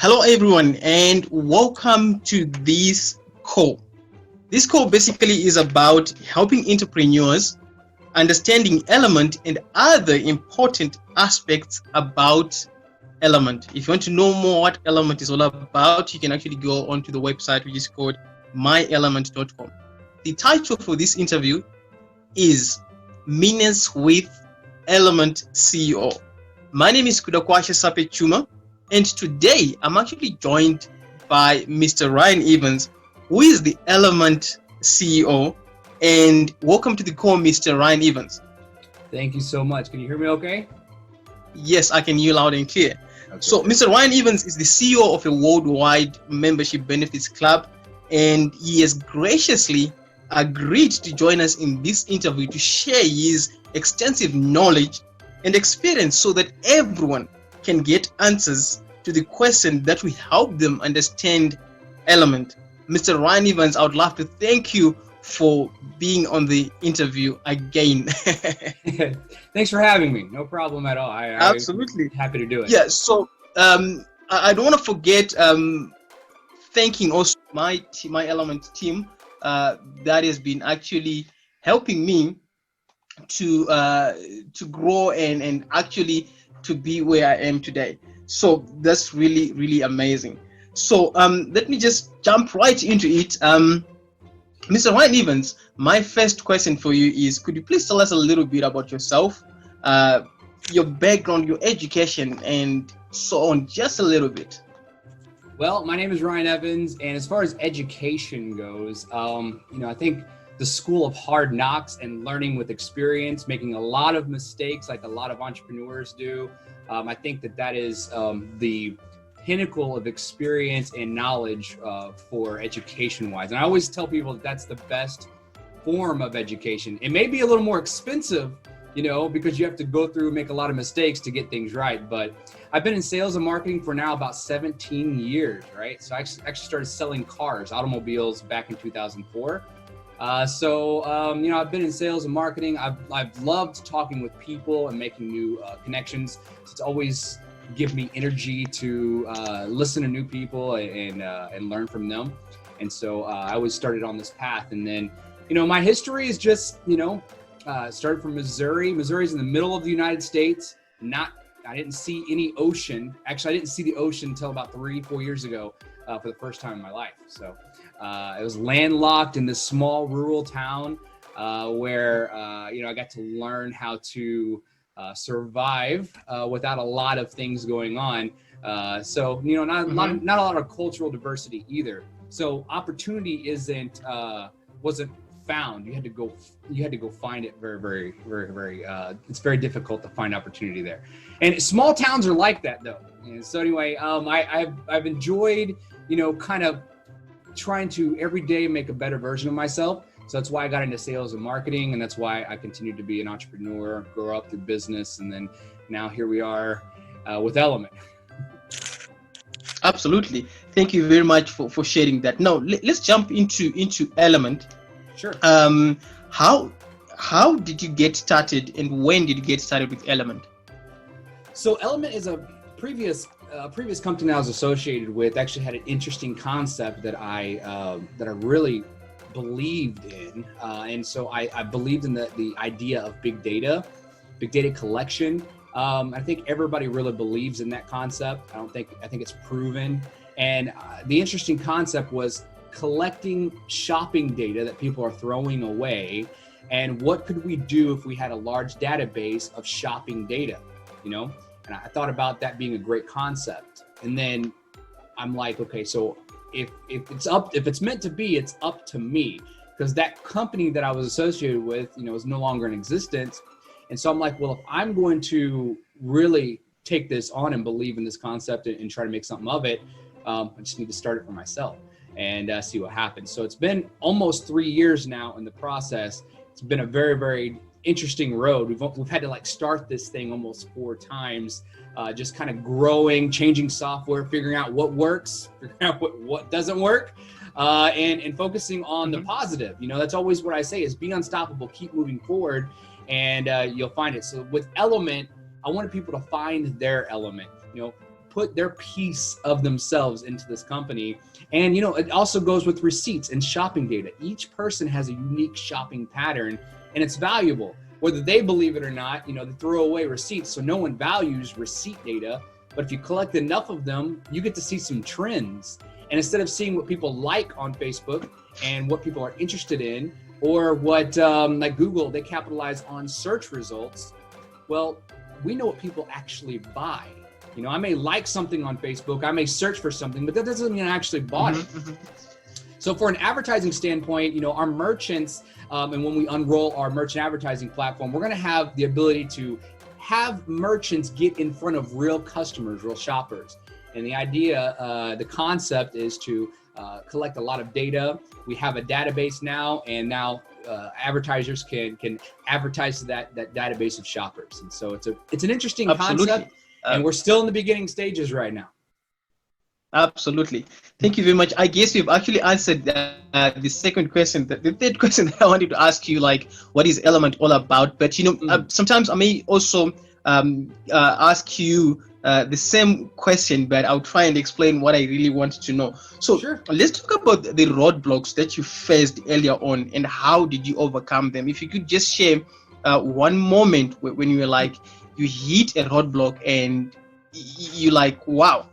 Hello, everyone, and welcome to this call. This call basically is about helping entrepreneurs understanding Element and other important aspects about Element. If you want to know more what Element is all about, you can actually go onto the website, which is called myelement.com. The title for this interview is Minutes with Element CEO. My name is Kudakwasha Sape Chuma, and today I'm actually joined by Mr. Ryan Evans, who is the Element CEO. And welcome to the call, Mr. Ryan Evans. Thank you so much. Can you hear me okay? Yes, I can hear you loud and clear. Okay. So Mr. Ryan Evans is the CEO of a worldwide membership benefits club, and he has graciously agreed to join us in this interview to share his extensive knowledge and experience so that everyone can get answers to the question that will help them understand Element. Mr. Ryan Evans, I would love to thank you for being on the interview again. Thanks for having me. No problem at all. Absolutely. I'm happy to do it. Yeah, so I don't want to forget thanking also my Element team that has been actually helping me to grow and actually to be where I am today. So that's really amazing. So let me just jump right into it. Mr. Ryan Evans, my first question for you is, could you please tell us a little bit about yourself, your background, your education, and so on, just a little bit? Well, my name is Ryan Evans, and as far as education goes, I think the school of hard knocks and learning with experience, making a lot of mistakes like a lot of entrepreneurs do. I think that is the pinnacle of experience and knowledge for education-wise. And I always tell people that's the best form of education. It may be a little more expensive, because you have to go through and make a lot of mistakes to get things right. But I've been in sales and marketing for now about 17 years, right? So I actually started selling cars, automobiles, back in 2004. I've been in sales and marketing. I've loved talking with people and making new connections. So it's always give me energy to listen to new people and learn from them. And so I always started on this path. And then, my history is just, started from Missouri. Missouri's in the middle of the United States. I didn't see any ocean. Actually, I didn't see the ocean until about 3-4 years ago for the first time in my life. So it was landlocked in this small rural town where, I got to learn how to survive without a lot of things going on. Not a lot of cultural diversity either. So opportunity wasn't found. You had to go find it very, very, very, very, it's very difficult to find opportunity there. And small towns are like that though. And so anyway, I've enjoyed, kind of trying to every day make a better version of myself. So that's why I got into sales and marketing, and that's why I continued to be an entrepreneur, grow up through business, and then now here we are with Element. Absolutely. Thank you very much for sharing that. Now let's jump into Element. Sure. How did you get started, and when did you get started with Element? So Element is a previous company I was associated with. Actually had an interesting concept that I really believed in, and so I believed in the idea of big data collection. I think everybody really believes in that concept. I think it's proven. And the interesting concept was collecting shopping data that people are throwing away, and what could we do if we had a large database of shopping data, And I thought about that being a great concept. And then I'm like, okay, so if it's meant to be, it's up to me, because that company that I was associated with, is no longer in existence. And so I'm like, well, if I'm going to really take this on and believe in this concept and try to make something of it, I just need to start it for myself and see what happens. So it's been almost 3 years now in the process. It's been a very, very interesting road. We've had to start this thing almost 4 times, just kind of growing, changing software, figuring out what works, figuring out what doesn't work, and focusing on the positive. That's always what I say is be unstoppable, keep moving forward, and you'll find it. So with Element, I wanted people to find their element. put their piece of themselves into this company. And, it also goes with receipts and shopping data. Each person has a unique shopping pattern, and it's valuable. Whether they believe it or not, they throw away receipts, so no one values receipt data. But if you collect enough of them, you get to see some trends. And instead of seeing what people like on Facebook and what people are interested in, or what, like Google, they capitalize on search results. Well, we know what people actually buy. I may like something on Facebook, I may search for something, but that doesn't mean I actually bought it. So for an advertising standpoint, our merchants, and when we unroll our merchant advertising platform, we're going to have the ability to have merchants get in front of real customers, real shoppers. And the idea, the concept is to collect a lot of data. We have a database now, and now advertisers can advertise to that database of shoppers. And so it's an interesting concept, and we're still in the beginning stages right now. Absolutely. Thank you very much. I guess we've actually answered the second question. The third question that I wanted to ask you, like, what is Elamant all about? But, sometimes I may also ask you the same question, but I'll try and explain what I really want to know. So sure. Let's talk about the roadblocks that you faced earlier on, and how did you overcome them? If you could just share one moment when you were like, you hit a roadblock and you're like, wow,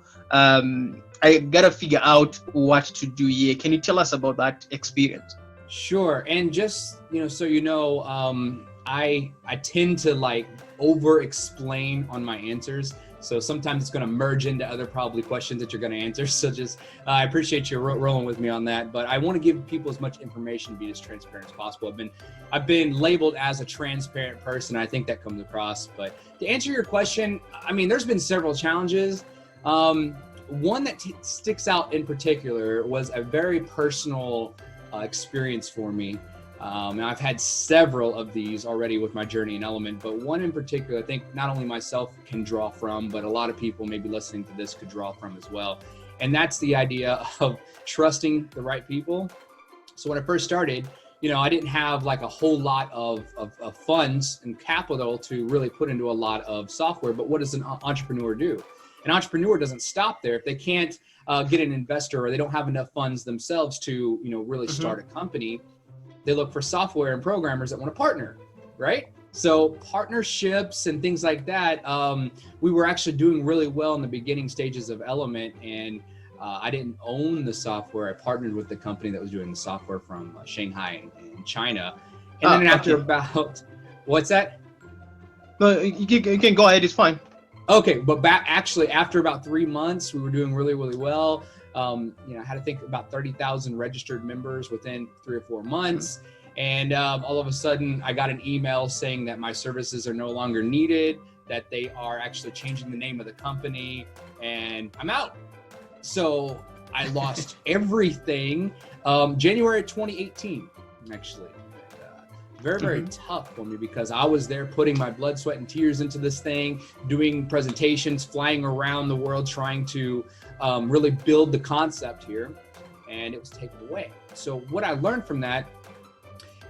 I gotta figure out what to do here. Can you tell us about that experience? Sure. And just, so I tend to like over explain on my answers. So sometimes it's going to merge into other probably questions that you're going to answer. So just, I appreciate you rolling with me on that, but I want to give people as much information, be as transparent as possible. I've been labeled as a transparent person. I think that comes across, but to answer your question, there's been several challenges. One that sticks out in particular was a very personal experience for me. And I've had several of these already with my journey in Elamant, but one in particular, I think not only myself can draw from, but a lot of people maybe listening to this could draw from as well. And that's the idea of trusting the right people. So when I first started, I didn't have like a whole lot of funds and capital to really put into a lot of software. But what does an entrepreneur do? An entrepreneur doesn't stop there. If they can't get an investor, or they don't have enough funds themselves to, really start a company, they look for software and programmers that want to partner, right? So partnerships and things like that, we were actually doing really well in the beginning stages of Elamant, and I didn't own the software. I partnered with the company that was doing the software from Shanghai in China. And then after about, what's that? No, you can go ahead, it's fine. Okay, but actually after about 3 months, we were doing really, really well. I had to think about 30,000 registered members within 3 or 4 months. And all of a sudden I got an email saying that my services are no longer needed, that they are actually changing the name of the company, and I'm out. So I lost everything. January 2018, actually. Very, very tough for me, because I was there putting my blood, sweat, and tears into this thing, doing presentations, flying around the world, trying to really build the concept here, and it was taken away. So what I learned from that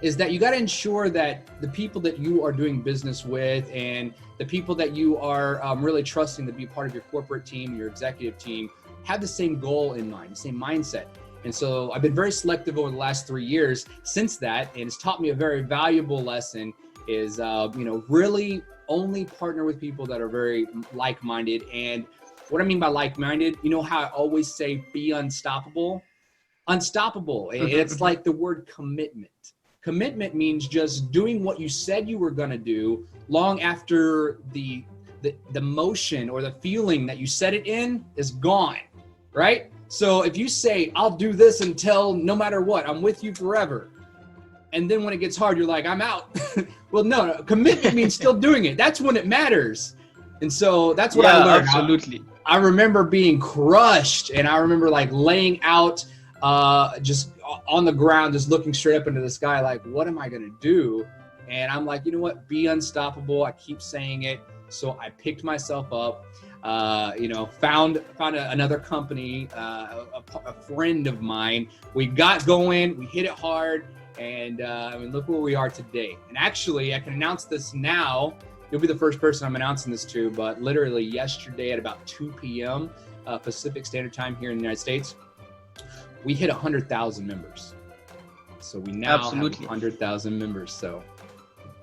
is that you got to ensure that the people that you are doing business with and the people that you are really trusting to be part of your corporate team, your executive team, have the same goal in mind, the same mindset. And so I've been very selective over the last 3 years since that, and it's taught me a very valuable lesson is, really only partner with people that are very like-minded. And what I mean by like-minded, how I always say, be unstoppable. Unstoppable. It's like the word commitment. Commitment means just doing what you said you were going to do long after the motion or the feeling that you said it in is gone, right? So if you say, I'll do this until no matter what, I'm with you forever, and then when it gets hard, you're like, I'm out. Well, no, commitment means still doing it. That's when it matters. And so that's what I learned. Absolutely. I remember being crushed, and I remember like laying out just on the ground, just looking straight up into the sky, like, what am I going to do? And I'm like, you know what? Be unstoppable. I keep saying it. So I picked myself up. Found another company, a friend of mine. We got going, we hit it hard, and look where we are today. And actually, I can announce this now. you'll be the first person I'm announcing this to, but literally yesterday at about 2 p.m. Pacific Standard Time here in the United States, we hit 100,000 members. So we now have 100,000 members. So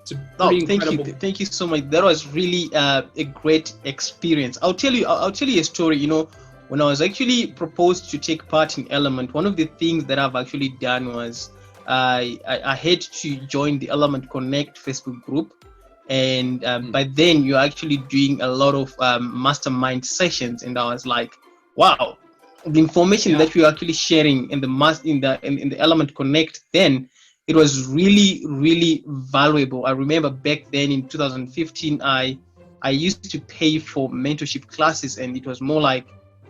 it's a pretty incredible. Thank you so much. That was really a great experience. I'll tell you a story. You know, when I was actually proposed to take part in Elamant, one of the things that I've actually done was I had to join the Elamant Connect Facebook group. And by then you're actually doing a lot of mastermind sessions, and I was like, wow, the information that you're actually sharing in the Elamant Connect, then it was really valuable. I remember back then in 2015 I used to pay for mentorship classes, and it was more like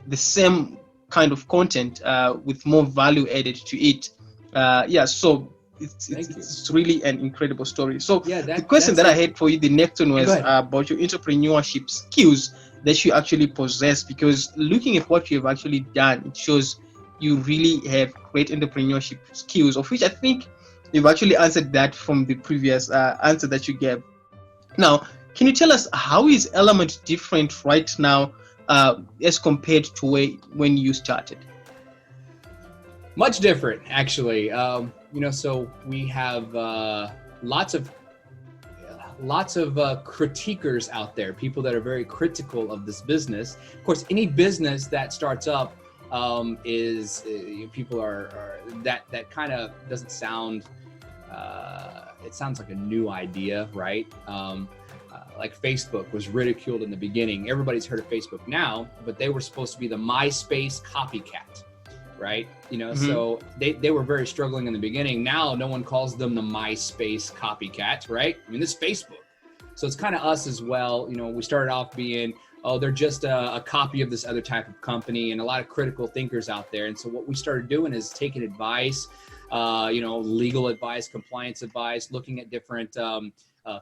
the same kind of content with more value added to it. So it's really an incredible story. So the question that I had for you, the next one, was about your entrepreneurship skills that you actually possess, because looking at what you have actually done, it shows you really have great entrepreneurship skills, of which I think you've actually answered that from the previous answer that you gave. Now, can you tell us how is Elamant different right now as compared to when you started? Much different, actually. So we have lots of critiquers out there, people that are very critical of this business. Of course, any business that starts up people are that kind of doesn't sound. It sounds like a new idea, right? Like Facebook was ridiculed in the beginning. Everybody's heard of Facebook now, but they were supposed to be the MySpace copycat. Right? So they were very struggling in the beginning. Now no one calls them the MySpace copycat, right? I mean, this is Facebook. So it's kind of us as well. We started off being, they're just a copy of this other type of company, and a lot of critical thinkers out there. And so what we started doing is taking advice, legal advice, compliance advice, looking at different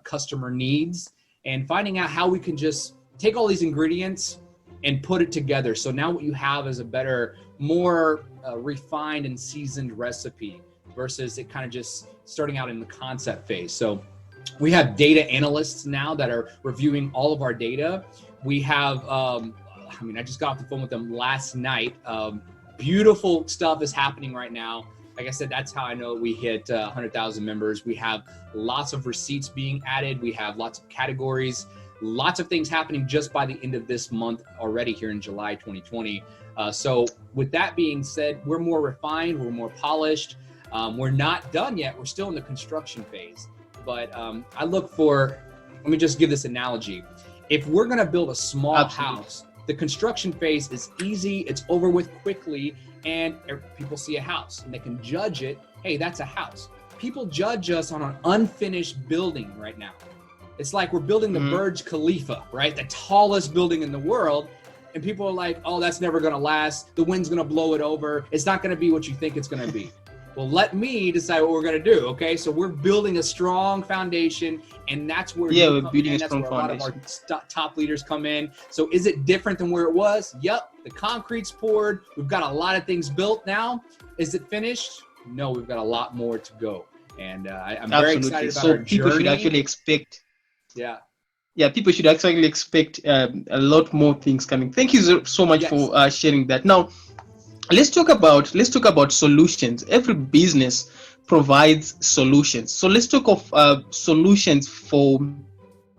customer needs, and finding out how we can just take all these ingredients and put it together. So now what you have is a better, more refined and seasoned recipe versus it kind of just starting out in the concept phase. So we have data analysts now that are reviewing all of our data. We have, I just got off the phone with them last night. Beautiful stuff is happening right now. Like I said, that's how I know we hit 100,000 members. We have lots of receipts being added. We have lots of categories. Lots of things happening just by the end of this month already here in July 2020. So with that being said, we're more refined, we're more polished. We're not done yet. We're still in the construction phase. But I look for, let me just give this analogy. If we're going to build a small house, the construction phase is easy, it's over with quickly, and people see a house and they can judge it. Hey, that's a house. People judge us on an unfinished building right now. It's like we're building the Burj Khalifa, right? The tallest building in the world. And people are like, oh, that's never going to last. The wind's going to blow it over. It's not going to be what you think it's going to be. Well, let me decide what we're going to do, okay? So we're building a strong foundation, and that's where we're building a strong foundation. A lot of our top leaders come in. So is it different than where it was? Yep. The concrete's poured. We've got a lot of things built now. Is it finished? No, we've got a lot more to go. And I'm very excited about our journey. So people should actually expect. Yeah, people should actually expect a lot more things coming. Thank you so much for sharing that. Now, let's talk about solutions. Every business provides solutions. So let's talk of solutions for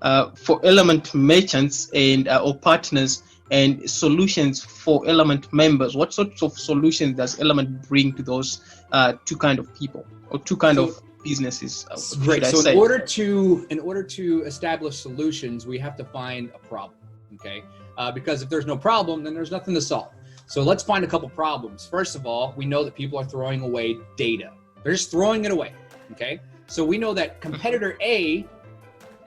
Elamant merchants and or partners, and solutions for Elamant members. What sorts of solutions does Elamant bring to those two kind of people, or two kind of businesses? Great. So in order to establish solutions, we have to find a problem. Okay, because if there's no problem, then there's nothing to solve. So let's find a couple problems. First of all, we know that people are throwing away data. They're just throwing it away. Okay, so we know that competitor A,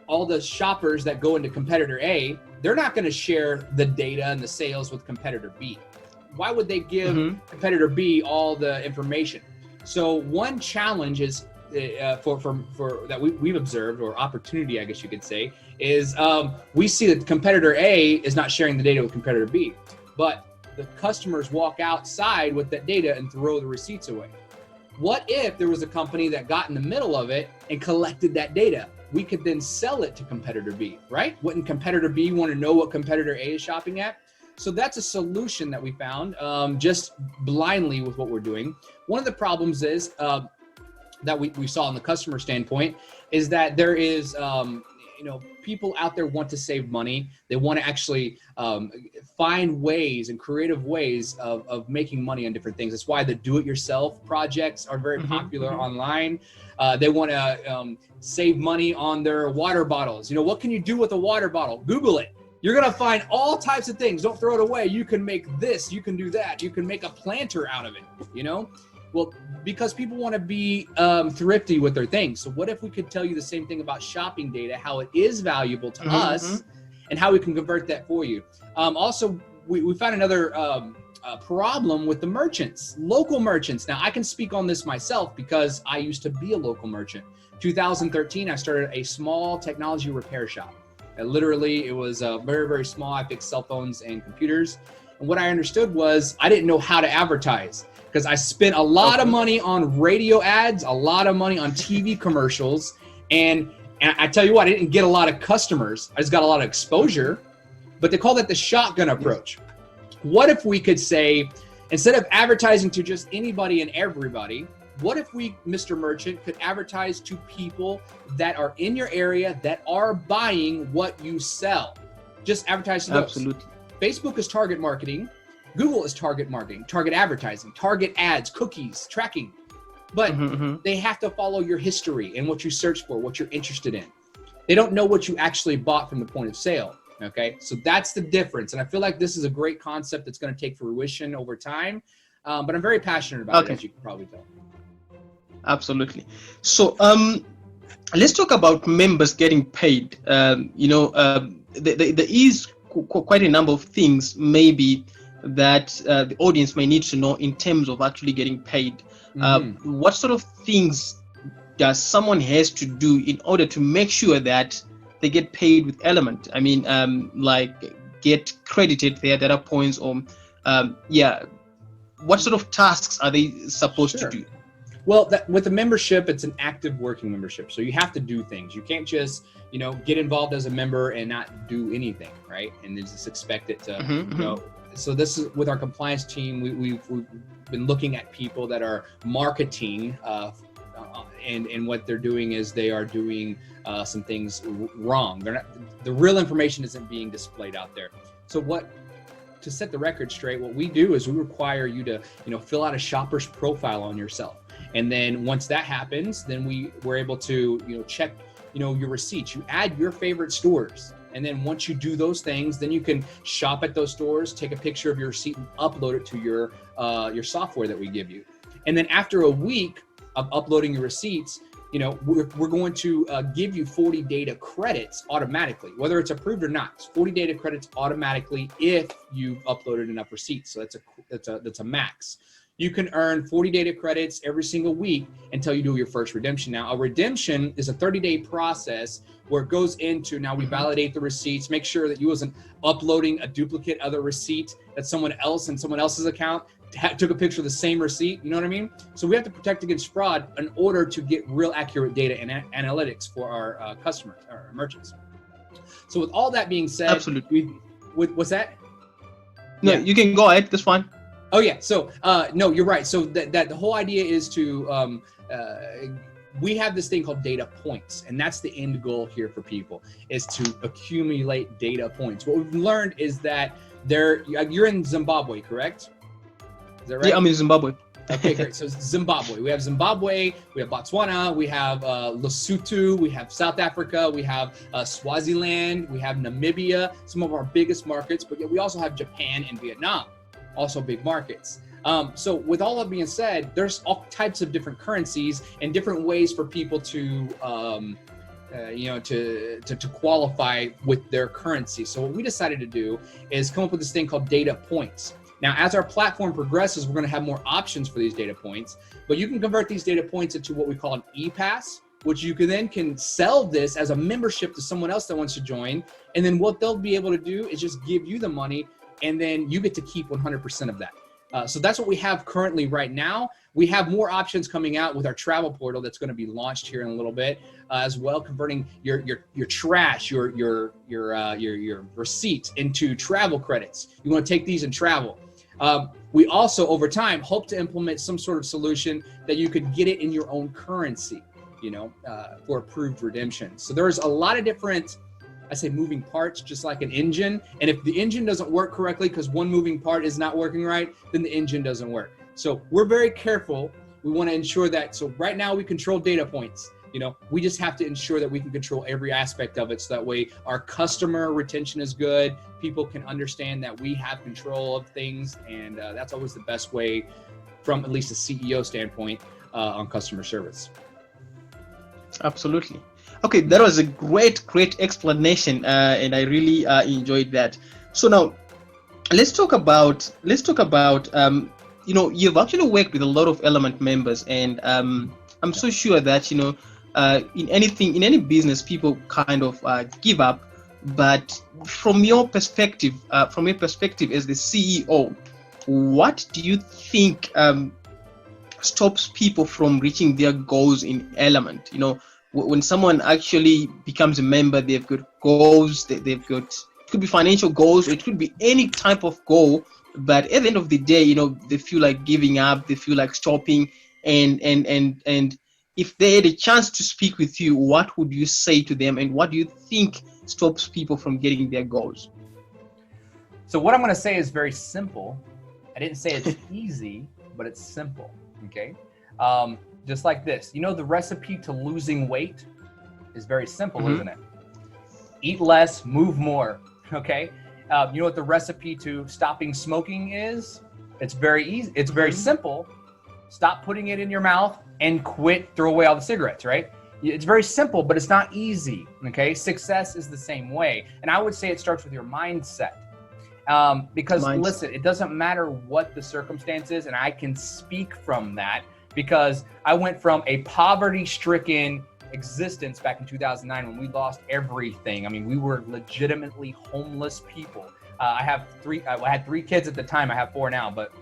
all the shoppers that go into competitor A, they're not going to share the data and the sales with competitor B. Why would they give competitor B all the information? So one challenge is for that we've observed, or opportunity, I guess you could say, is we see that competitor A is not sharing the data with competitor B, but the customers walk outside with that data and throw the receipts away. What if there was a company that got in the middle of it and collected that data we could then sell it to competitor B, right? Wouldn't competitor B want to know what competitor A is shopping at? So that's a solution that we found just blindly with what we're doing. One of the problems is that we saw on the customer standpoint is that there is, people out there want to save money. They want to actually find ways and creative ways of making money on different things. That's why the do-it-yourself projects are very popular online. They want to save money on their water bottles. What can you do with a water bottle? Google it. You're going to find all types of things. Don't throw it away. You can make this. You can do that. You can make a planter out of it, Well, because people want to be thrifty with their things. So what if we could tell you the same thing about shopping data, how it is valuable to us, and how we can convert that for you? Also, we found another problem with the merchants, local merchants. Now, I can speak on this myself because I used to be a local merchant. 2013, I started a small technology repair shop. Literally, it was very, very small. I fixed cell phones and computers. And what I understood was I didn't know how to advertise because I spent a lot of money on radio ads, a lot of money on TV commercials. And I tell you what, I didn't get a lot of customers. I just got a lot of exposure, but they call that the shotgun approach. What if we could say, instead of advertising to just anybody and everybody, what if we, Mr. Merchant, could advertise to people that are in your area that are buying what you sell? Just advertise to those. Absolutely. Facebook is target marketing. Google is target marketing, target advertising, target ads, cookies, tracking. But they have to follow your history and what you search for, what you're interested in. They don't know what you actually bought from the point of sale. Okay, so that's the difference. And I feel like this is a great concept that's going to take fruition over time. But I'm very passionate about it, as you can probably tell. Absolutely. So let's talk about members getting paid. There is quite a number of things maybe that the audience may need to know in terms of actually getting paid. What sort of things does someone has to do in order to make sure that they get paid with Elamant? I mean, like get credited their data points, or what sort of tasks are they supposed to do? Well, with a membership, it's an active working membership. So you have to do things. You can't just, get involved as a member and not do anything, right? And then just expect it to, So this is with our compliance team. We've been looking at people that are marketing, and what they're doing is they are doing some things wrong. The real information isn't being displayed out there. So to set the record straight, what we do is we require you to, fill out a shopper's profile on yourself. And then once that happens, then we're able to, check, your receipts. You add your favorite stores. And then once you do those things, then you can shop at those stores, take a picture of your receipt and upload it to your software that we give you. And then after a week of uploading your receipts, we're going to give you 40 data credits automatically, whether it's approved or not. It's 40 data credits automatically if you've uploaded enough receipts. So that's a max. You can earn 40 data credits every single week until you do your first redemption. Now, a redemption is a 30-day process where it goes into, now we validate the receipts, make sure that you wasn't uploading a duplicate other receipt that someone else in someone else's account took a picture of the same receipt. You know what I mean? So we have to protect against fraud in order to get real accurate data and analytics for our customers, our merchants. So with all that being said, absolutely. What's that? No, you can go ahead. That's fine. Oh yeah. So no, you're right. So that the whole idea is to we have this thing called data points, and that's the end goal here for people, is to accumulate data points. What we've learned is that you're in Zimbabwe, correct? Is that right? Yeah, I'm in Zimbabwe. Okay, great. So Zimbabwe. We have Zimbabwe, we have Botswana, we have Lesotho, we have South Africa, we have Swaziland, we have Namibia, some of our biggest markets, but we also have Japan and Vietnam, also big markets. So with all that being said, there's all types of different currencies and different ways for people to to qualify with their currency. So what we decided to do is come up with this thing called data points. Now, as our platform progresses, we're going to have more options for these data points, but you can convert these data points into what we call an e-pass, which you can sell this as a membership to someone else that wants to join. And then what they'll be able to do is just give you the money, and then you get to keep 100% of that. So that's what we have currently right now. We have more options coming out with our travel portal that's going to be launched here in a little bit, as well, converting your trash, your receipts into travel credits. You want to take these and travel. We also, over time, hope to implement some sort of solution that you could get it in your own currency, for approved redemption. So there's a lot of different, I say, moving parts, just like an engine. And if the engine doesn't work correctly because one moving part is not working right, then the engine doesn't work. So we're very careful. We want to ensure that. So right now we control data points. We just have to ensure that we can control every aspect of it. So that way our customer retention is good. People can understand that we have control of things. And that's always the best way from at least a CEO standpoint on customer service. Absolutely. Okay, that was a great explanation, and I really enjoyed that. So now, let's talk about you've actually worked with a lot of Elamant members, and I'm so sure that in any business, people kind of give up. But from your perspective as the CEO, what do you think stops people from reaching their goals in Elamant? When someone actually becomes a member, they've got goals, they've got, it could be financial goals, or it could be any type of goal, but at the end of the day, they feel like giving up, they feel like stopping, and if they had a chance to speak with you, what would you say to them, and what do you think stops people from getting their goals? So what I'm going to say is very simple. I didn't say it's easy, but it's simple. Okay. Just like this, the recipe to losing weight is very simple, isn't it? Eat less, move more. Okay. You know what the recipe to stopping smoking is? It's very easy. It's very simple. Stop putting it in your mouth and throw away all the cigarettes, right? It's very simple, but it's not easy. Okay. Success is the same way. And I would say it starts with your mindset. Because listen, it doesn't matter what the circumstance is, and I can speak from that because I went from a poverty-stricken existence back in 2009 when we lost everything. I mean, we were legitimately homeless people. I had 3 kids at the time. I have 4 now, but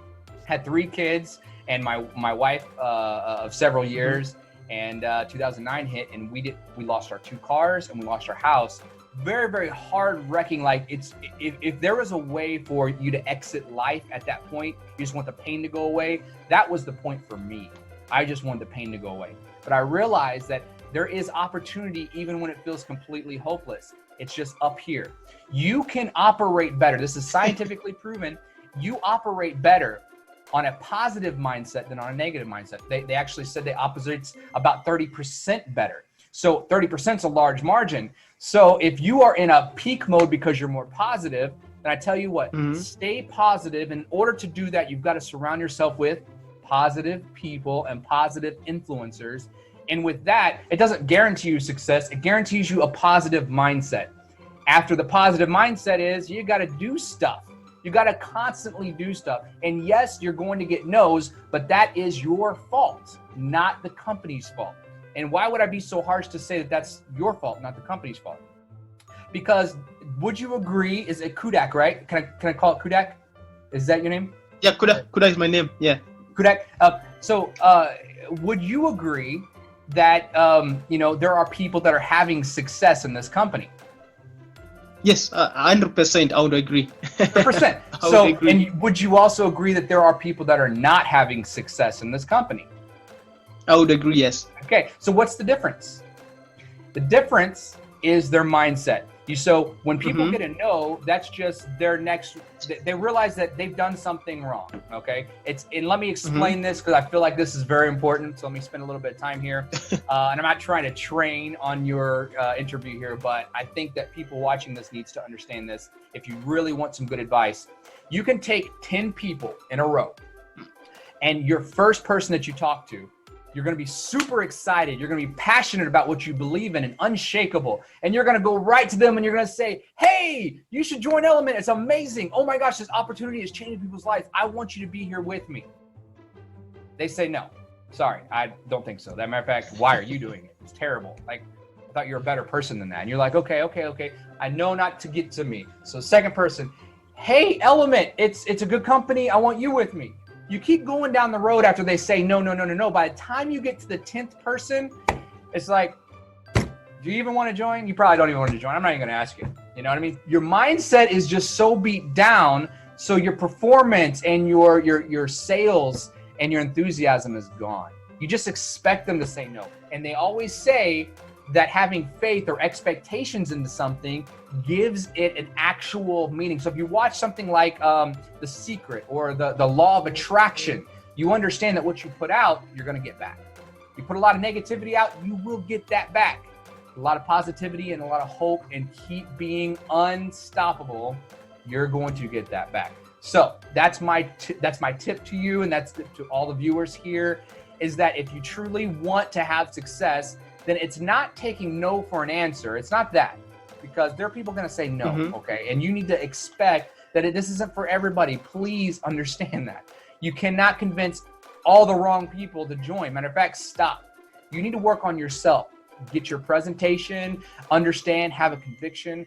had 3 kids and my wife of several years. And 2009 hit, and we lost our 2 cars and we lost our house. Very, very hard wrecking. Like if there was a way for you to exit life at that point, you just want the pain to go away. That was the point for me. I just wanted the pain to go away. But I realized that there is opportunity even when it feels completely hopeless. It's just up here. You can operate better. This is scientifically proven. You operate better on a positive mindset than on a negative mindset. They actually said they operate about 30% better. So 30% is a large margin. So if you are in a peak mode because you're more positive, then I tell you what, stay positive. In order to do that, you've got to surround yourself with positive people and positive influencers. And with that, it doesn't guarantee you success. It guarantees you a positive mindset. After the positive mindset is, you got to do stuff. You got to constantly do stuff. And yes, you're going to get no's, but that is your fault, not the company's fault. And why would I be so harsh to say that that's your fault, not the company's fault? Because would you agree, is it Kudak, right? Can I call it Kudak? Is that your name? Yeah, Kudak is my name. Yeah. Kudak. So would you agree that, there are people that are having success in this company? Yes, 100%. I would agree. 100%. So, and would you also agree that there are people that are not having success in this company? I would agree, yes. Okay, so what's the difference? The difference is their mindset. So when people get a no, that's just their next, they realize that they've done something wrong, okay? And let me explain this because I feel like this is very important, so let me spend a little bit of time here. And I'm not trying to train on your interview here, but I think that people watching this needs to understand this. If you really want some good advice, you can take 10 people in a row, and your first person that you talk to, you're going to be super excited. You're going to be passionate about what you believe in and unshakable. And you're going to go right to them and you're going to say, hey, you should join Elamant. It's amazing. Oh my gosh, this opportunity is changing people's lives. I want you to be here with me. They say, no, sorry, I don't think so. As a matter of fact, why are you doing it? It's terrible. Like, I thought you're a better person than that. And you're like, okay. I know not to get to me. So second person, hey, Elamant, it's a good company. I want you with me. You keep going down the road after they say no, no, no, no, no. By the time you get to the 10th person, it's like, do you even want to join? You probably don't even want to join. I'm not even going to ask you. You know what I mean? Your mindset is just so beat down, so your performance and your sales and your enthusiasm is gone. You just expect them to say no. And they always say that having faith or expectations into something gives it an actual meaning. So if you watch something like The Secret or the Law of Attraction, you understand that what you put out, you're going to get back. You put a lot of negativity out, you will get that back. A lot of positivity and a lot of hope, and keep being unstoppable, you're going to get that back. So that's my tip to you, and that's to all the viewers here, is that if you truly want to have success, then it's not taking no for an answer. It's not that, because there are people going to say no, okay? And you need to expect that this isn't for everybody. Please understand that. You cannot convince all the wrong people to join. Matter of fact, stop. You need to work on yourself. Get your presentation, understand, have a conviction,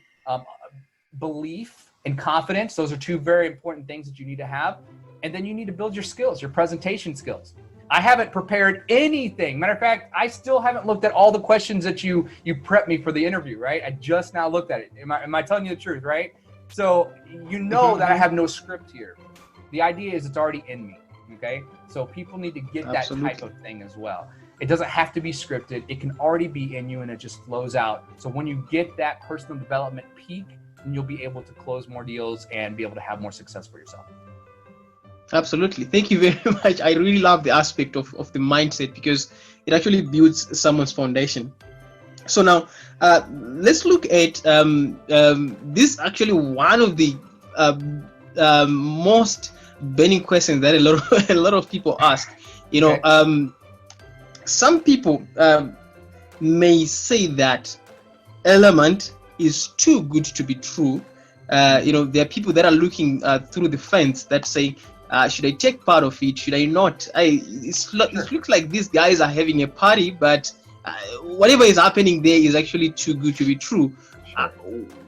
belief, and confidence. Those are two very important things that you need to have. And then you need to build your skills, your presentation skills. I haven't prepared anything. Matter of fact, I still haven't looked at all the questions that you prepped me for the interview, right? I just now looked at it. Am I telling you the truth, right? So you know that I have no script here. The idea is it's already in me, okay? So people need to get that type of thing as well. It doesn't have to be scripted. It can already be in you, and it just flows out. So when you get that personal development peak, then you'll be able to close more deals and be able to have more success for yourself. Absolutely. Thank you very much. I really love the aspect of the mindset, because it actually builds someone's foundation. So now let's look at this, actually one of the most burning questions that a lot of people ask. You know, some people may say that Elamant is too good to be true. You know, there are people that are looking through the fence that say, should I take part of it? Should I not? It looks like these guys are having a party, but whatever is happening there is actually too good to be true.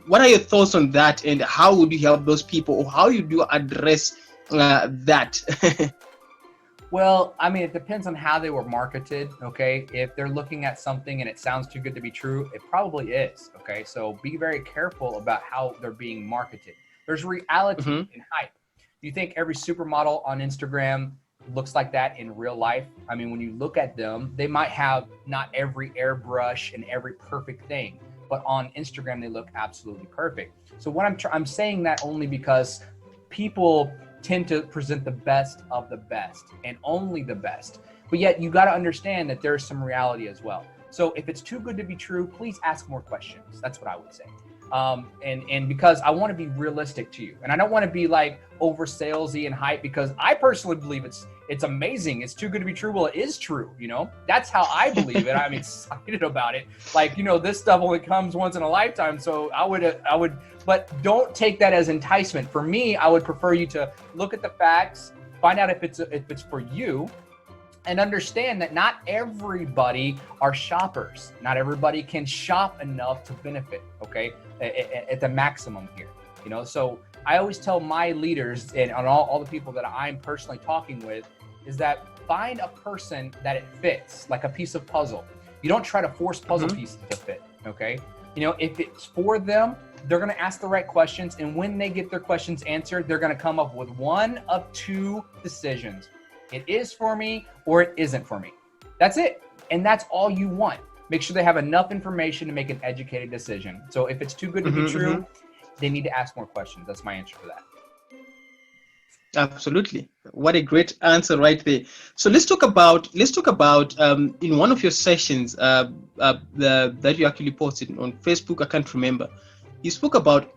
What are your thoughts on that, and how would you help those people, or how you do address that? Well, I mean, it depends on how they were marketed, okay? If they're looking at something and it sounds too good to be true, it probably is, okay? So be very careful about how they're being marketed. There's reality and hype. Do you think every supermodel on Instagram looks like that in real life? I mean, when you look at them, they might have not every airbrush and every perfect thing, but on Instagram, they look absolutely perfect. So what I'm saying that only because people tend to present the best of the best and only the best. But yet you got to understand that there's some reality as well. So if it's too good to be true, please ask more questions. That's what I would say. And because I want to be realistic to you, and I don't want to be like over salesy and hype, because I personally believe it's amazing. It's too good to be true. Well, it is true. You know, that's how I believe it. I'm excited about it. Like, you know, this stuff only comes once in a lifetime. So I would, but don't take that as enticement. For me, I would prefer you to look at the facts, find out if it's for you, and understand that not everybody are shoppers. Not everybody can shop enough to benefit, okay, at the maximum here, you know? So I always tell my leaders and on all the people that I'm personally talking with is that find a person that it fits, like a piece of puzzle. You don't try to force puzzle pieces to fit, okay? You know, if it's for them, they're gonna ask the right questions, and when they get their questions answered, they're gonna come up with one of two decisions. It is for me, or it isn't for me. That's it. And that's all you want. Make sure they have enough information to make an educated decision. So if it's too good to be true, they need to ask more questions. That's my answer for that. Absolutely. What a great answer right there. So let's talk about in one of your sessions that you actually posted on Facebook. I can't remember. You spoke about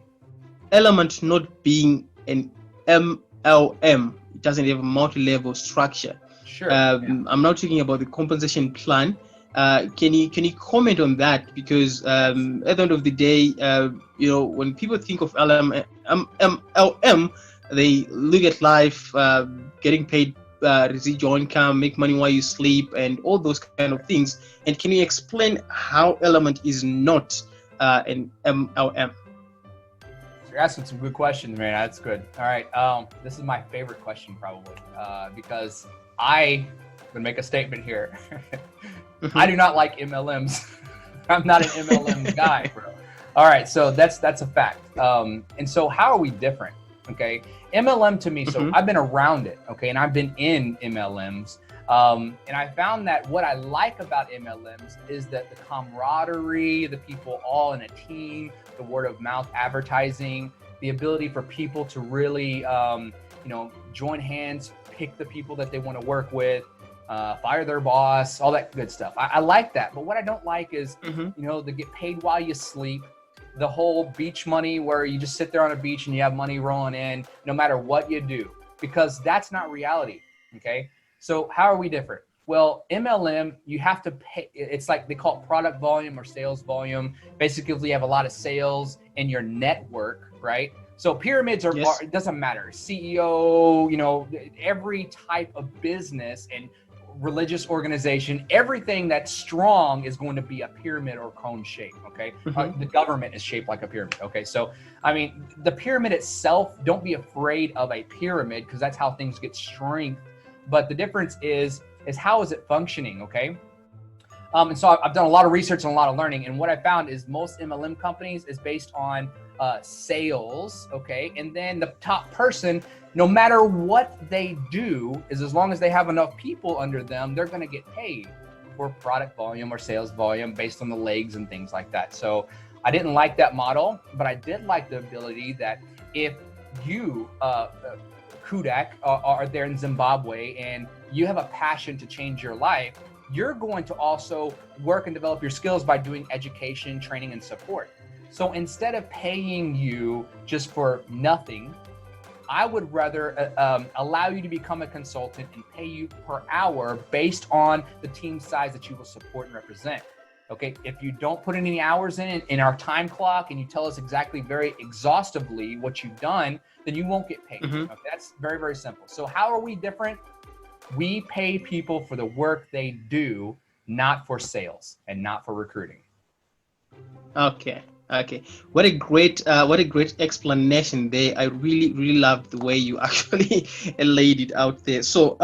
Elamant not being an MLM. It doesn't have a multi-level structure. Sure. I'm now talking about the compensation plan. Can you comment on that? Because at the end of the day, you know, when people think of MLM, they look at life, getting paid residual income, make money while you sleep, and all those kind of things. And can you explain how Elamant is not an MLM? You're asking some good questions, man. That's good. All right. This is my favorite question probably because I'm gonna make a statement here. I do not like MLMs. I'm not an MLM guy, bro. All right, so that's a fact. And so how are we different? Okay, MLM to me. So I've been around it. Okay, and I've been in MLMs. And I found that what I like about MLMs is that the camaraderie, the people all in a team, the word of mouth advertising, the ability for people to really, join hands, pick the people that they want to work with, fire their boss, all that good stuff. I like that. But what I don't like is, they get paid while you sleep. The whole beach money where you just sit there on a beach and you have money rolling in no matter what you do, because that's not reality. Okay. So how are we different? Well, MLM, you have to pay. It's like they call it product volume or sales volume. Basically, if you have a lot of sales in your network, right? So pyramids are, it doesn't matter. CEO, every type of business and religious organization, everything that's strong is going to be a pyramid or cone shape, okay? The government is shaped like a pyramid, okay? So, I mean, the pyramid itself, don't be afraid of a pyramid because that's how things get strength. But the difference is how is it functioning, okay? And so I've done a lot of research and a lot of learning, and what I found is most MLM companies is based on sales, okay? And then the top person, no matter what they do, is as long as they have enough people under them, they're gonna get paid for product volume or sales volume based on the legs and things like that. So I didn't like that model, but I did like the ability that if you, Kudak, are there in Zimbabwe and you have a passion to change your life, you're going to also work and develop your skills by doing education, training, and support. So instead of paying you just for nothing, I would rather allow you to become a consultant and pay you per hour based on the team size that you will support and represent. Okay, if you don't put any hours in our time clock and you tell us exactly very exhaustively what you've done, then you won't get paid. Okay, that's very, very simple. So how are we different? We pay people for the work they do, not for sales and not for recruiting. Okay. What a great explanation there. I really love the way you actually laid it out there. So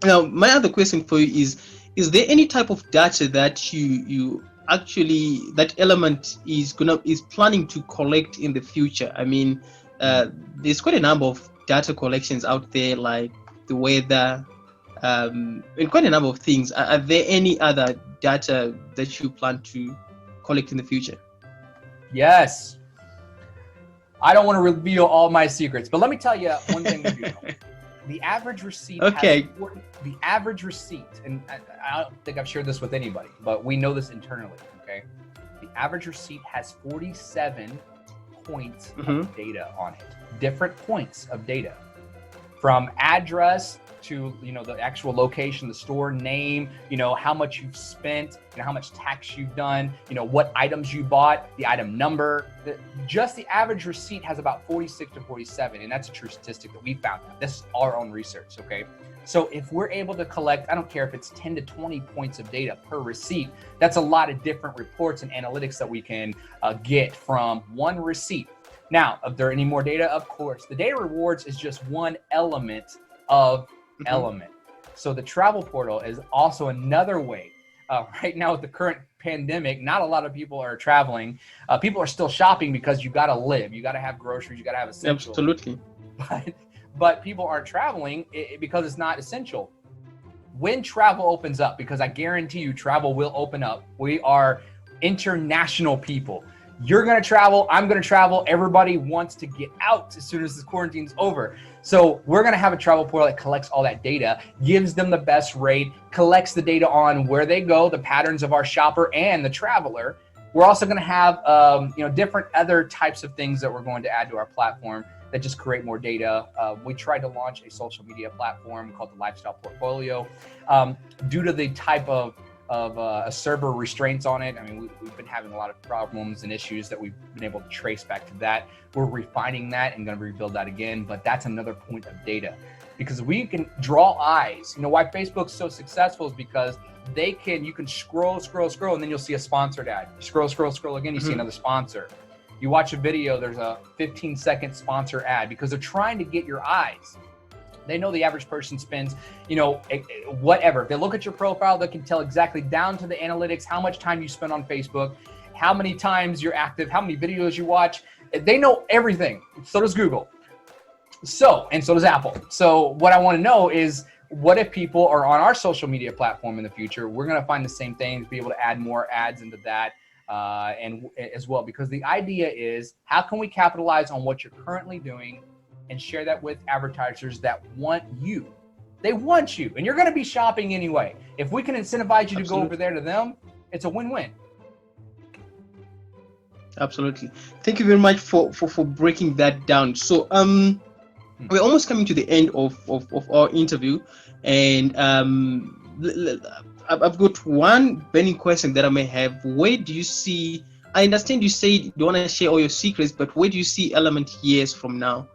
now my other question for you is there any type of data that you actually, that Elamant is planning to collect in the future? I mean, there's quite a number of data collections out there, like the weather, and quite a number of things. Are there any other data that you plan to collect in the future? Yes. I don't want to reveal all my secrets, but let me tell you one thing we do know. The average receipt the average receipt, and I don't think I've shared this with anybody, but we know this internally, okay? The average receipt has 47 points of data on it. Different points of data. From address to, the actual location, the store name, how much you've spent, how much tax you've done, what items you bought, the item number. Just the average receipt has about 46 to 47, and that's a true statistic that we found. This is our own research, okay? So if we're able to collect, I don't care if it's 10 to 20 points of data per receipt, that's a lot of different reports and analytics that we can get from one receipt. Now, if there are any more data, of course. The data rewards is just one element of Elamant. So the travel portal is also another way. Right now with the current pandemic, not a lot of people are traveling. People are still shopping because you got to live. You got to have groceries. You got to have essentials. Absolutely. But people aren't traveling because it's not essential. When travel opens up, because I guarantee you travel will open up. We are international people. You're going to travel. I'm going to travel. Everybody wants to get out as soon as this quarantine's over. So we're going to have a travel portal that collects all that data, gives them the best rate, collects the data on where they go, the patterns of our shopper and the traveler. We're also going to have, different other types of things that we're going to add to our platform that just create more data. We tried to launch a social media platform called the Lifestyle Portfolio. Due to the type of a server restraints on it. I mean, we've been having a lot of problems and issues that we've been able to trace back to that. We're refining that and going to rebuild that again, but that's another point of data because we can draw eyes. Why Facebook's so successful is because you can scroll, and then you'll see a sponsored ad. You scroll again, you see another sponsor. You watch a video, there's a 15-second sponsor ad because they're trying to get your eyes. They know the average person spends, whatever. If they look at your profile, they can tell exactly down to the analytics, how much time you spend on Facebook, how many times you're active, how many videos you watch. They know everything. So does Google. And so does Apple. So what I want to know is, what if people are on our social media platform in the future? We're going to find the same things, be able to add more ads into that and as well, because the idea is, how can we capitalize on what you're currently doing and share that with advertisers that want you? They want you, and you're going to be shopping anyway. If we can incentivize you to go over there to them, it's a win-win. Absolutely. Thank you very much for breaking that down. So we're almost coming to the end of our interview, and I've got one burning question that I may have. Where do you see, I understand you say you don't want to share all your secrets, but where do you see Elamant years from now?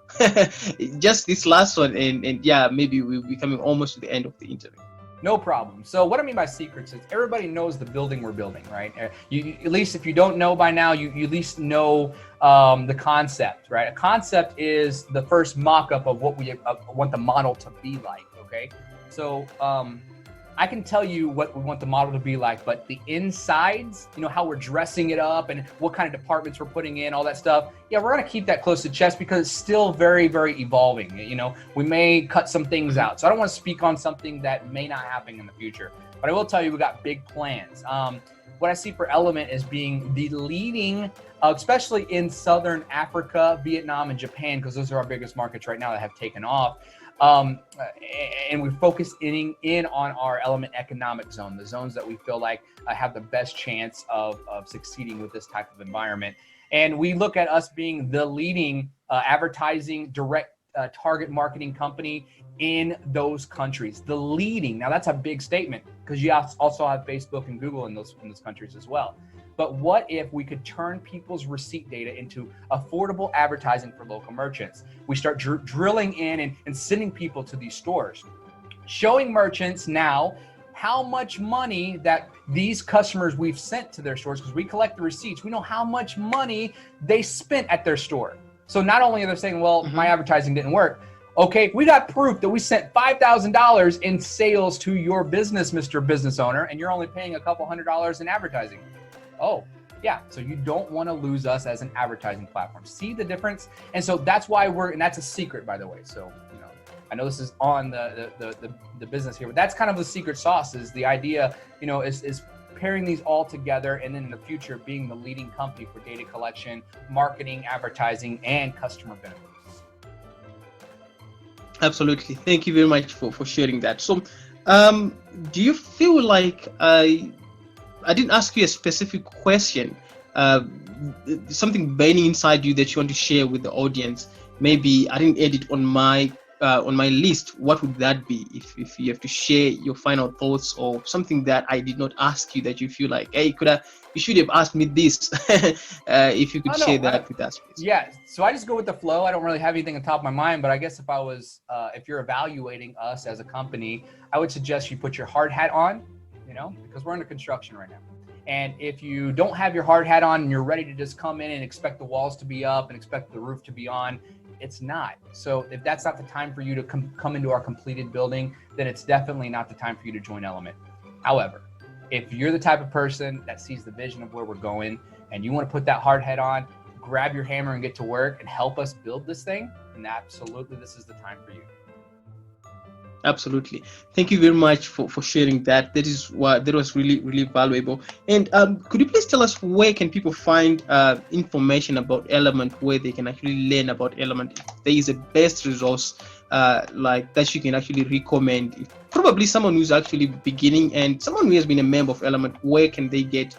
Just this last one, and yeah, maybe we'll be coming almost to the end of the interview. No problem. So what I mean by secrets is, everybody knows the building we're building, right? You, at least if you don't know by now, you at least know the concept, right? A concept is the first mock-up of what we want the model to be like, okay? So I can tell you what we want the model to be like, but the insides, how we're dressing it up and what kind of departments we're putting in, all that stuff, yeah, we're gonna keep that close to chest because it's still very, very evolving. We may cut some things out. So I don't want to speak on something that may not happen in the future, but I will tell you we got big plans. What I see for Elamant is being the leading, especially in Southern Africa, Vietnam, and Japan, because those are our biggest markets right now that have taken off. And we focus in on our Elamant economic zone, the zones that we feel like have the best chance of succeeding with this type of environment. And we look at us being the leading advertising direct target marketing company in those countries. The leading. Now that's a big statement, because you also have Facebook and Google in those countries as well. But what if we could turn people's receipt data into affordable advertising for local merchants? We start drilling in and sending people to these stores, showing merchants now how much money that these customers we've sent to their stores, because we collect the receipts, we know how much money they spent at their store. So not only are they saying, well, my advertising didn't work. Okay, we got proof that we sent $5,000 in sales to your business, Mr. Business Owner, and you're only paying a couple $100 in advertising. Oh, yeah. So you don't want to lose us as an advertising platform. See the difference? And so that's why and that's a secret, by the way. So, I know this is on the business here, but that's kind of the secret sauce, is the idea, is pairing these all together, and then in the future being the leading company for data collection, marketing, advertising, and customer benefits. Absolutely. Thank you very much for sharing that. So, do you feel like I didn't ask you a specific question, something burning inside you that you want to share with the audience? Maybe I didn't add it on my list. What would that be? If you have to share your final thoughts, or something that I did not ask you that you feel like, hey, you should have asked me this. If you could share that with us, please. Yeah. So I just go with the flow. I don't really have anything on top of my mind, but I guess if you're evaluating us as a company, I would suggest you put your hard hat on, because we're under construction right now. And if you don't have your hard hat on and you're ready to just come in and expect the walls to be up and expect the roof to be on, it's not. So if that's not the time for you to come into our completed building, then it's definitely not the time for you to join Elamant. However, if you're the type of person that sees the vision of where we're going and you want to put that hard hat on, grab your hammer and get to work and help us build this thing, then absolutely this is the time for you. Absolutely. Thank you very much for sharing that. That was really, really valuable. And could you please tell us, where can people find information about Elamant, where they can actually learn about Elamant? If there is a best resource like that you can actually recommend, if probably someone who's actually beginning and someone who has been a member of Elamant, where can they get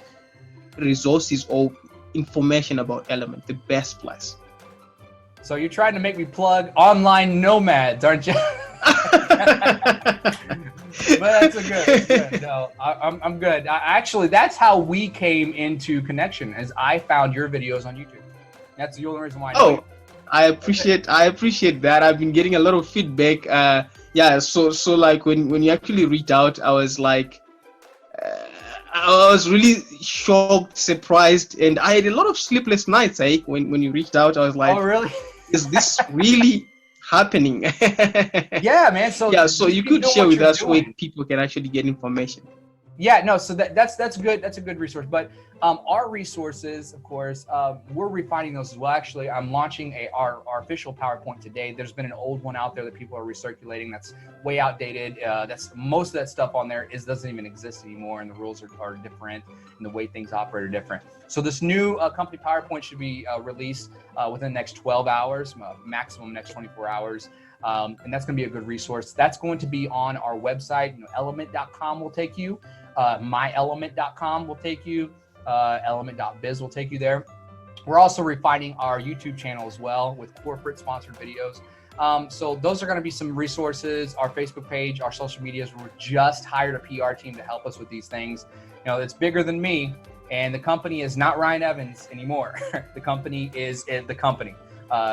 resources or information about Elamant, the best place? So you're trying to make me plug online nomads, aren't you? But that's good. No, I'm good. Actually, that's how we came into connection, as I found your videos on YouTube. That's the only reason why. I appreciate that. I've been getting a lot of feedback. So like when you actually reached out, I was like, I was really shocked, surprised, and I had a lot of sleepless nights. When you reached out, I was like, Oh, really? "Is this really happening?" Yeah, man. So Yeah. So just you keep could doing share what with you're us where doing. people can actually get information. Yeah, no, so that's good. That's a good resource. But our resources, of course, we're refining those as well. Actually, I'm launching our official PowerPoint today. There's been an old one out there that people are recirculating that's way outdated. That's most of that stuff on there doesn't even exist anymore, and the rules are different, and the way things operate are different. So this new company PowerPoint should be released within the next 12 hours, maximum next 24 hours. And that's going to be a good resource. That's going to be on our website. Elamant.com will take you. Myelement.com will take you. Elamant.biz will take you there. We're also refining our YouTube channel as well with corporate sponsored videos. So those are going to be some resources. Our Facebook page, our social medias. We're just hired a PR team to help us with these things. It's bigger than me, and the company is not Ryan Evans anymore. The company is the company.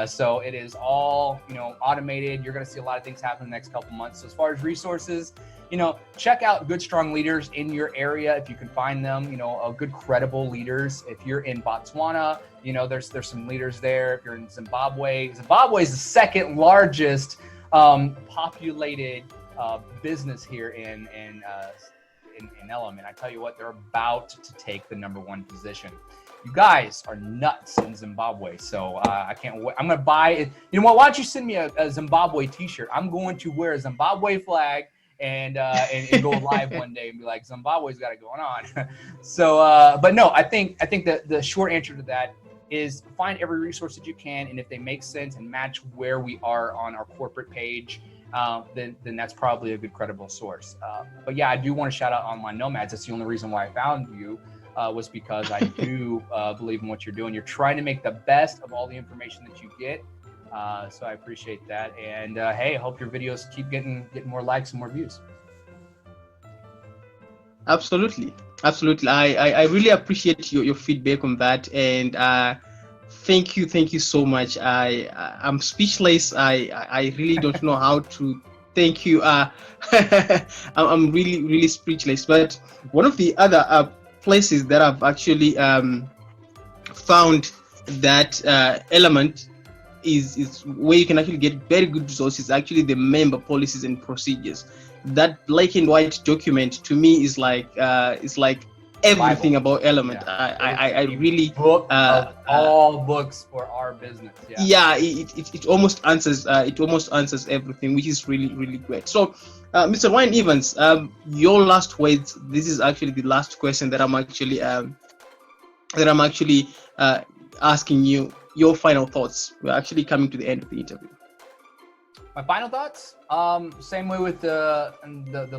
So it is all, automated. You're going to see a lot of things happen in the next couple months. So as far as resources, check out good, strong leaders in your area if you can find them, good, credible leaders. If you're in Botswana, there's some leaders there. If you're in Zimbabwe is the second largest populated business here in Elamant. I tell you what, they're about to take the #1 position. You guys are nuts in Zimbabwe, so I can't wait. I'm gonna buy it. You know what? Why don't you send me a Zimbabwe T-shirt? I'm going to wear a Zimbabwe flag and go live one day and be like, Zimbabwe's got it going on. So, but no, I think that the short answer to that is find every resource that you can, and if they make sense and match where we are on our corporate page, then that's probably a good, credible source. But yeah, I do want to shout out Online Nomads. That's the only reason why I found you. Was because I do believe in what you're doing. You're trying to make the best of all the information that you get. So I appreciate that. And hey, I hope your videos keep getting more likes and more views. Absolutely. I really appreciate your feedback on that, and thank you so much. I'm speechless. I really don't know how to thank you. I'm really speechless. But one of the other places that I've actually found that Elamant is where you can actually get very good resources, actually the member policies and procedures. That black and white document to me is like everything Bible. about Elamant. Yeah. I really book of all books for our business. Yeah, it almost answers everything, which is really great. So Mr. Ryan Evans, your last words. This is actually the last question that I'm actually asking you. Your final thoughts. We're actually coming to the end of the interview. My final thoughts. Same way with the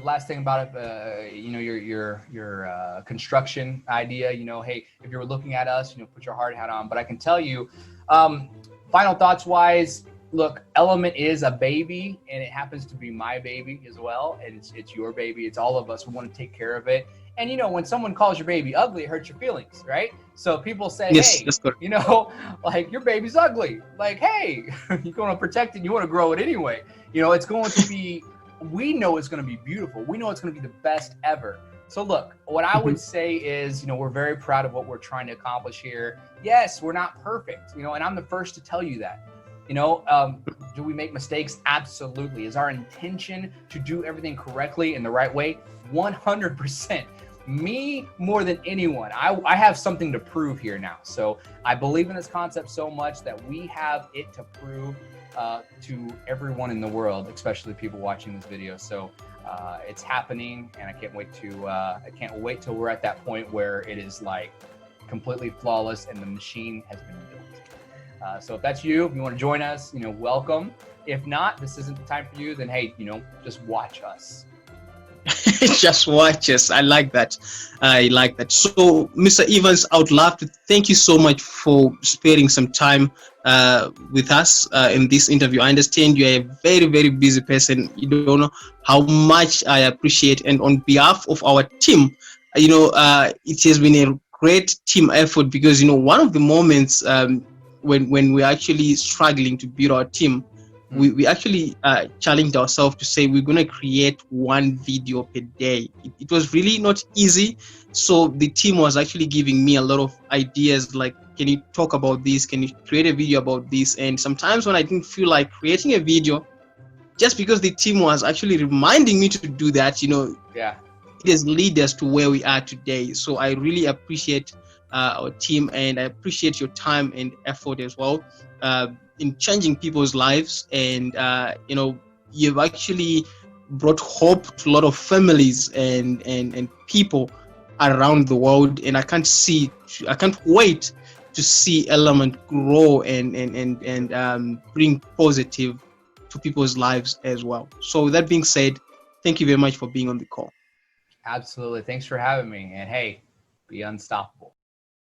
last thing about it. Your construction idea. Hey, if you're looking at us, put your hard hat on. But I can tell you, final thoughts wise. Look, Elamant is a baby, and it happens to be my baby as well. And it's your baby. It's all of us. We want to take care of it. And when someone calls your baby ugly, it hurts your feelings, right? So people say, yes, hey, that's good. like your baby's ugly. Like, hey, you're going to protect it. You want to grow it anyway. It's going to be, we know it's going to be beautiful. We know it's going to be the best ever. So look, what I would say is, we're very proud of what we're trying to accomplish here. Yes, we're not perfect, and I'm the first to tell you that. Do we make mistakes? Absolutely. Is our intention to do everything correctly in the right way? 100%. Me more than anyone. I have something to prove here now. So I believe in this concept so much that we have it to prove to everyone in the world, especially people watching this video. So it's happening, and I can't wait till we're at that point where it is like completely flawless and the machine has been built. So if that's you, if you want to join us, welcome. If not, this isn't the time for you, then hey, just watch us. Just watch us. I like that. So, Mr. Evans, I would love to thank you so much for sparing some time with us in this interview. I understand you are a very busy person. You don't know how much I appreciate, and on behalf of our team, it has been a great team effort, because one of the moments when we're actually struggling to build our team, we actually challenged ourselves to say we're going to create one video per day. It was really not easy. So the team was actually giving me a lot of ideas like, can you talk about this? Can you create a video about this? And sometimes when I didn't feel like creating a video, just because the team was actually reminding me to do that, Yeah. it has led us to where we are today. So I really appreciate our team, and I appreciate your time and effort as well in changing people's lives. And you've actually brought hope to a lot of families and people around the world. And I can't wait to see Elamant grow and bring positive to people's lives as well. So with that being said, thank you very much for being on the call. Absolutely. Thanks for having me. And hey, be unstoppable.